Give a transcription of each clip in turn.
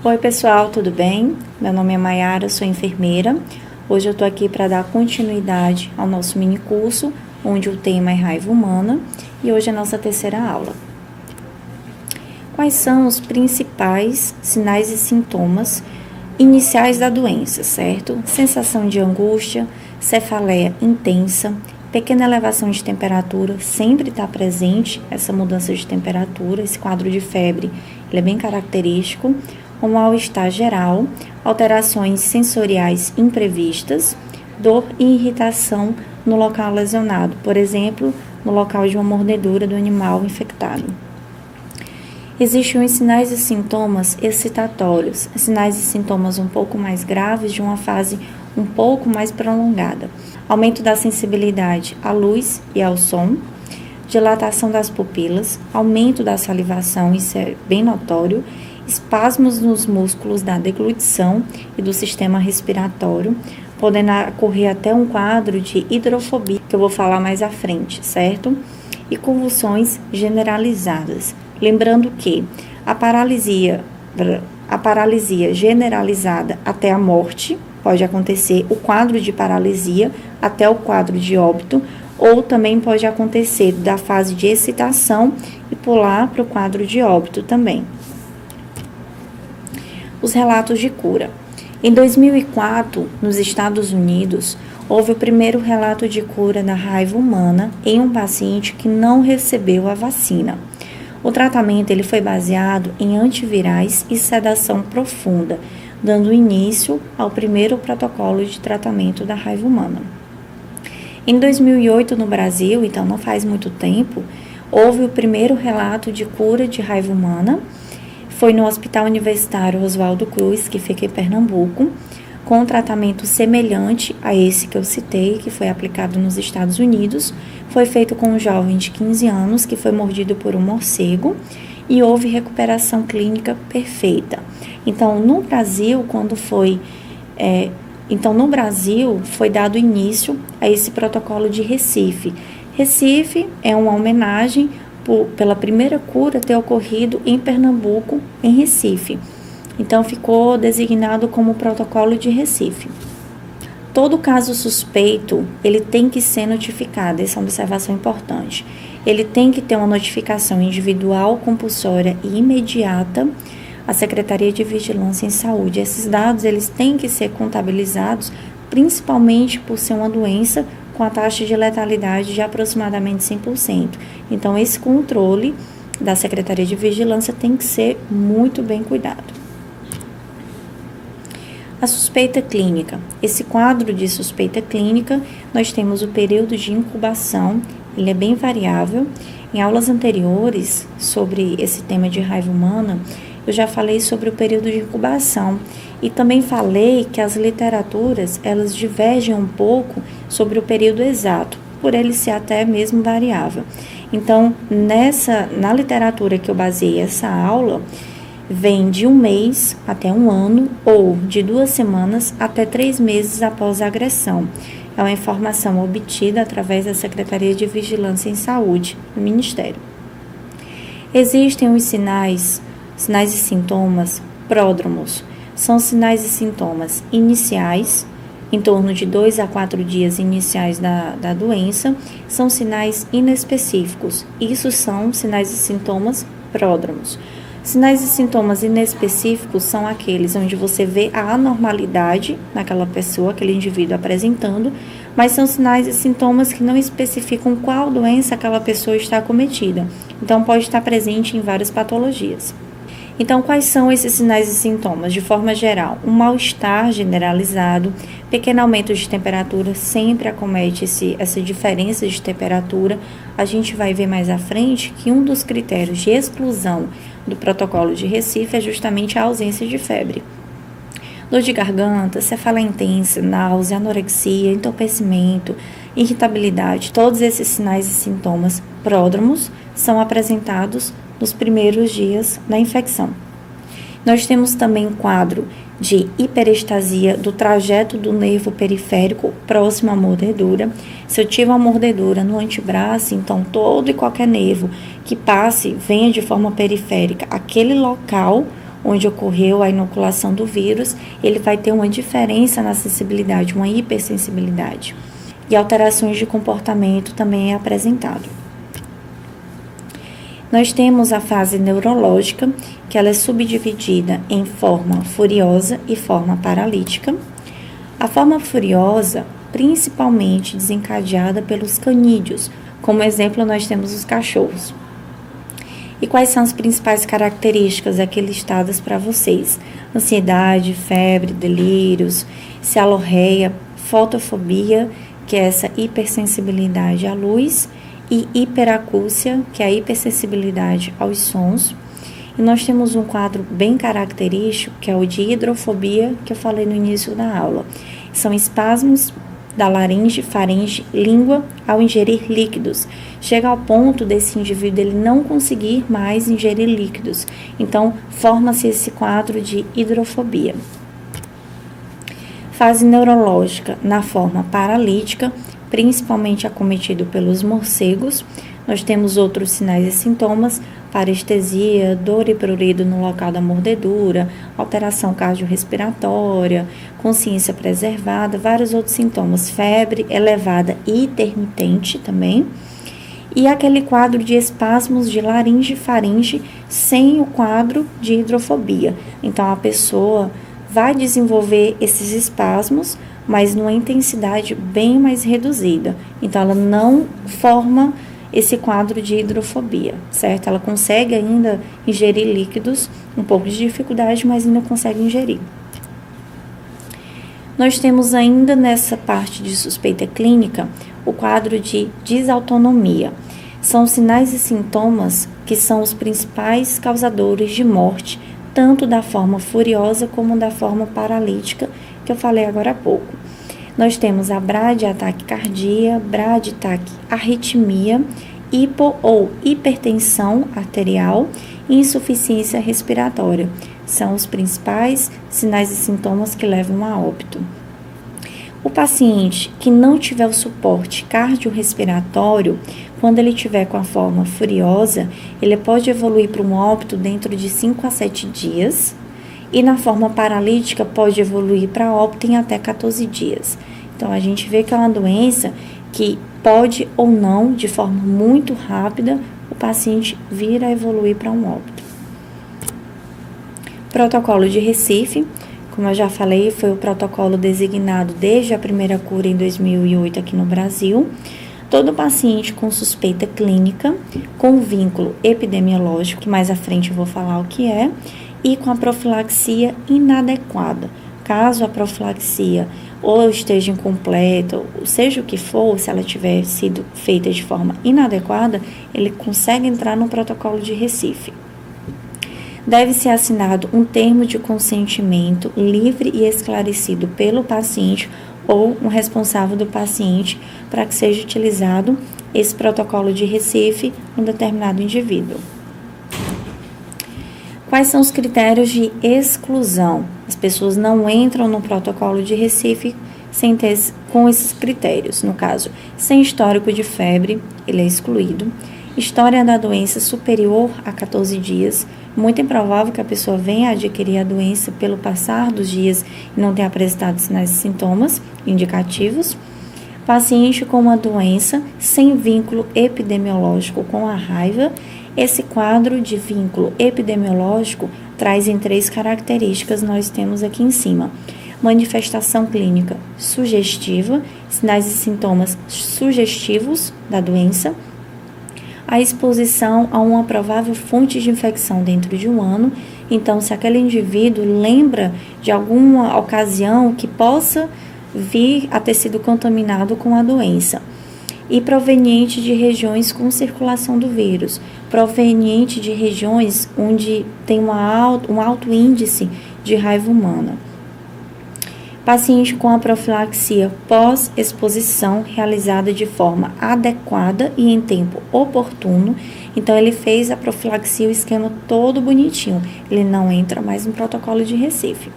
Oi pessoal, tudo bem? Meu nome é Mayara, sou enfermeira. Hoje eu tô aqui para dar continuidade ao nosso mini curso, onde o tema é raiva humana, e hoje é a nossa terceira aula. Quais são os principais sinais e sintomas iniciais da doença, certo? Sensação de angústia, cefaleia intensa, pequena elevação de temperatura, sempre está presente essa mudança de temperatura, esse quadro de febre, ele é bem característico. Um mal-estar geral, alterações sensoriais imprevistas, dor e irritação no local lesionado, por exemplo, no local de uma mordedura do animal infectado. Existem os sinais e sintomas excitatórios, sinais e sintomas um pouco mais graves de uma fase um pouco mais prolongada. Aumento da sensibilidade à luz e ao som, dilatação das pupilas, aumento da salivação, isso é bem notório, espasmos nos músculos da deglutição e do sistema respiratório, podendo ocorrer até um quadro de hidrofobia, que eu vou falar mais à frente, certo? E convulsões generalizadas. Lembrando que a paralisia generalizada até a morte, pode acontecer o quadro de paralisia até o quadro de óbito, ou também pode acontecer da fase de excitação e pular para o quadro de óbito também. Os relatos de cura. Em 2004, nos Estados Unidos, houve o primeiro relato de cura da raiva humana em um paciente que não recebeu a vacina. O tratamento ele foi baseado em antivirais e sedação profunda, dando início ao primeiro protocolo de tratamento da raiva humana. Em 2008, no Brasil, então não faz muito tempo, houve o primeiro relato de cura de raiva humana. Foi no Hospital Universitário Oswaldo Cruz, que fica em Pernambuco, com um tratamento semelhante a esse que eu citei, que foi aplicado nos Estados Unidos. Foi feito com um jovem de 15 anos que foi mordido por um morcego e houve recuperação clínica perfeita. Então, no Brasil, foi dado início a esse protocolo de Recife. Recife é uma homenagem pela primeira cura ter ocorrido em Pernambuco, em Recife. Então, ficou designado como protocolo de Recife. Todo caso suspeito, ele tem que ser notificado, essa é uma observação importante. Ele tem que ter uma notificação individual, compulsória e imediata à Secretaria de Vigilância em Saúde. Esses dados, eles têm que ser contabilizados, principalmente por ser uma doença com a taxa de letalidade de aproximadamente 100%. Então, esse controle da Secretaria de Vigilância tem que ser muito bem cuidado. A suspeita clínica. Esse quadro de suspeita clínica, nós temos o período de incubação, ele é bem variável. Em aulas anteriores sobre esse tema de raiva humana, eu já falei sobre o período de incubação e também falei que as literaturas, elas divergem um pouco sobre o período exato, por ele ser até mesmo variável. Então, na literatura que eu baseei essa aula, vem de 1 mês até 1 ano ou de 2 semanas até 3 meses após a agressão. É uma informação obtida através da Secretaria de Vigilância em Saúde do Ministério. Existem os sinais e sintomas pródromos. São sinais e sintomas iniciais, em torno de 2 a 4 dias iniciais da doença. São sinais inespecíficos. Isso são sinais e sintomas pródromos. Sinais e sintomas inespecíficos são aqueles onde você vê a anormalidade naquela pessoa, aquele indivíduo apresentando, mas são sinais e sintomas que não especificam qual doença aquela pessoa está acometida. Então, pode estar presente em várias patologias. Então, quais são esses sinais e sintomas? De forma geral, um mal-estar generalizado, pequeno aumento de temperatura, sempre acomete essa diferença de temperatura. A gente vai ver mais à frente que um dos critérios de exclusão do protocolo de Recife é justamente a ausência de febre. Dor de garganta, cefaleia intensa, náusea, anorexia, entorpecimento, irritabilidade, todos esses sinais e sintomas pródromos são apresentados nos primeiros dias da infecção. Nós temos também um quadro de hiperestasia do trajeto do nervo periférico próximo à mordedura. Se eu tive uma mordedura no antebraço, então todo e qualquer nervo que passe, venha de forma periférica, aquele local onde ocorreu a inoculação do vírus, ele vai ter uma diferença na sensibilidade, uma hipersensibilidade. E alterações de comportamento também é apresentado. Nós temos a fase neurológica, que ela é subdividida em forma furiosa e forma paralítica. A forma furiosa, principalmente desencadeada pelos canídeos, como exemplo nós temos os cachorros. E quais são as principais características aqui listadas para vocês? Ansiedade, febre, delírios, cialorreia, fotofobia, que é essa hipersensibilidade à luz, e hiperacúsia, que é a hipersensibilidade aos sons. E nós temos um quadro bem característico, que é o de hidrofobia, que eu falei no início da aula. São espasmos da laringe, faringe, língua ao ingerir líquidos. Chega ao ponto desse indivíduo ele não conseguir mais ingerir líquidos. Então, forma-se esse quadro de hidrofobia. Fase neurológica na forma paralítica, principalmente acometido pelos morcegos. Nós temos outros sinais e sintomas: parestesia, dor e prurido no local da mordedura, alteração cardiorrespiratória, consciência preservada, vários outros sintomas, febre elevada e intermitente também, e aquele quadro de espasmos de laringe e faringe sem o quadro de hidrofobia. Então, a pessoa vai desenvolver esses espasmos, mas numa intensidade bem mais reduzida. Então, ela não forma esse quadro de hidrofobia, certo? Ela consegue ainda ingerir líquidos, um pouco de dificuldade, mas ainda consegue ingerir. Nós temos ainda nessa parte de suspeita clínica o quadro de desautonomia. São sinais e sintomas que são os principais causadores de morte, tanto da forma furiosa como da forma paralítica, que eu falei agora há pouco. Nós temos a bradiataquicardia, braditaquiarritmia, hipo ou hipertensão arterial e insuficiência respiratória. São os principais sinais e sintomas que levam a óbito. O paciente que não tiver o suporte cardiorrespiratório, quando ele tiver com a forma furiosa, ele pode evoluir para um óbito dentro de 5 a 7 dias. E na forma paralítica pode evoluir para óbito em até 14 dias. Então, a gente vê que é uma doença que pode ou não, de forma muito rápida, o paciente vir a evoluir para um óbito. Protocolo de Recife, como eu já falei, foi o protocolo designado desde a primeira cura em 2008 aqui no Brasil. Todo paciente com suspeita clínica, com vínculo epidemiológico, que mais à frente eu vou falar o que é, e com a profilaxia inadequada. Caso a profilaxia ou esteja incompleta, ou seja o que for, se ela tiver sido feita de forma inadequada, ele consegue entrar no protocolo de Recife. Deve ser assinado um termo de consentimento livre e esclarecido pelo paciente ou um responsável do paciente para que seja utilizado esse protocolo de Recife em um determinado indivíduo. Quais são os critérios de exclusão? As pessoas não entram no protocolo de Recife com esses critérios. No caso, sem histórico de febre, ele é excluído. História da doença superior a 14 dias. Muito improvável que a pessoa venha a adquirir a doença pelo passar dos dias e não tenha apresentado sinais e sintomas indicativos. Paciente com uma doença sem vínculo epidemiológico com a raiva. Esse quadro de vínculo epidemiológico traz em 3 características, nós temos aqui em cima. Manifestação clínica sugestiva, sinais e sintomas sugestivos da doença. A exposição a uma provável fonte de infecção dentro de um ano. Então, se aquele indivíduo lembra de alguma ocasião que possa vir a ter sido contaminado com a doença. E proveniente de regiões com circulação do vírus, proveniente de regiões onde tem um alto índice de raiva humana. Paciente com a profilaxia pós-exposição realizada de forma adequada e em tempo oportuno. Então, ele fez a profilaxia, o esquema todo bonitinho. Ele não entra mais no protocolo de Recife.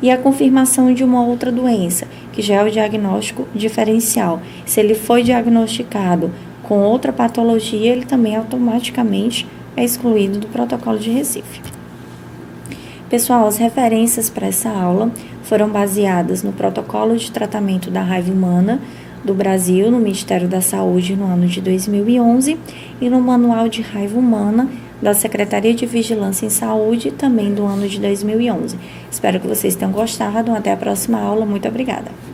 E a confirmação de uma outra doença, que já é o diagnóstico diferencial. Se ele foi diagnosticado com outra patologia, ele também automaticamente é excluído do protocolo de Recife. Pessoal, as referências para essa aula foram baseadas no protocolo de tratamento da raiva humana do Brasil, no Ministério da Saúde, no ano de 2011, e no Manual de Raiva Humana da Secretaria de Vigilância em Saúde, também do ano de 2011. Espero que vocês tenham gostado. Até a próxima aula. Muito obrigada.